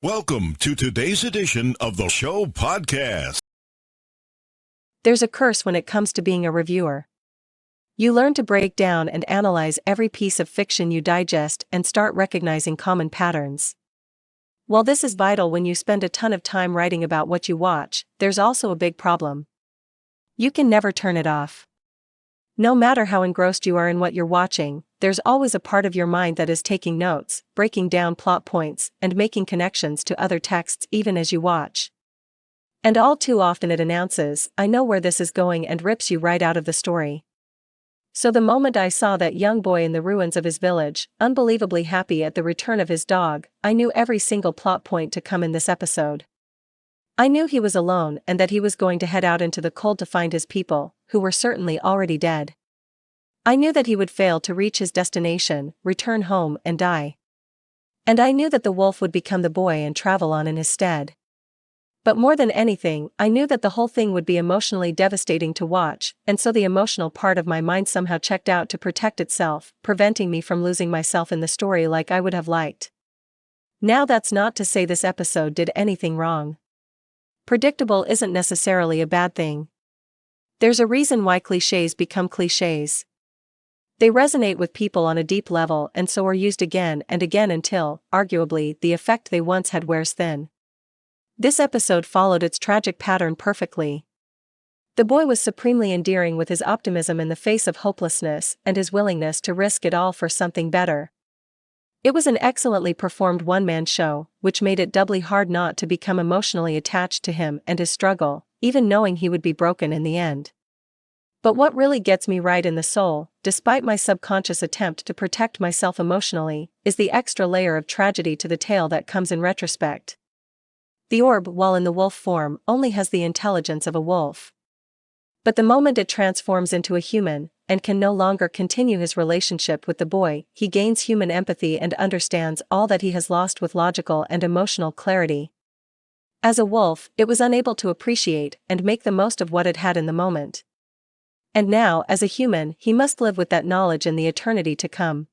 Welcome to today's edition of the show podcast. There's a curse when it comes to being a reviewer. You learn to break down and analyze every piece of fiction you digest and start recognizing common patterns. While this is vital when you spend a ton of time writing about what you watch, there's also a big problem. You can never turn it off. No matter how engrossed you are in what you're watching, there's always a part of your mind that is taking notes, breaking down plot points, and making connections to other texts even as you watch. And all too often it announces, "I know where this is going," and rips you right out of the story. So the moment I saw that young boy in the ruins of his village, unbelievably happy at the return of his dog, I knew every single plot point to come in this episode. I knew he was alone and that he was going to head out into the cold to find his people, who were certainly already dead. I knew that he would fail to reach his destination, return home and die. And I knew that the wolf would become the boy and travel on in his stead. But more than anything, I knew that the whole thing would be emotionally devastating to watch, and so the emotional part of my mind somehow checked out to protect itself, preventing me from losing myself in the story like I would have liked. Now that's not to say this episode did anything wrong. Predictable isn't necessarily a bad thing. There's a reason why clichés become clichés. They resonate with people on a deep level and so are used again and again until, arguably, the effect they once had wears thin. This episode followed its tragic pattern perfectly. The boy was supremely endearing with his optimism in the face of hopelessness and his willingness to risk it all for something better. It was an excellently performed one-man show, which made it doubly hard not to become emotionally attached to him and his struggle, even knowing he would be broken in the end. But what really gets me right in the soul, despite my subconscious attempt to protect myself emotionally, is the extra layer of tragedy to the tale that comes in retrospect. The orb, while in the wolf form, only has the intelligence of a wolf. But the moment it transforms into a human, and can no longer continue his relationship with the boy, he gains human empathy and understands all that he has lost with logical and emotional clarity. As a wolf, it was unable to appreciate and make the most of what it had in the moment. And now, as a human, he must live with that knowledge in the eternity to come.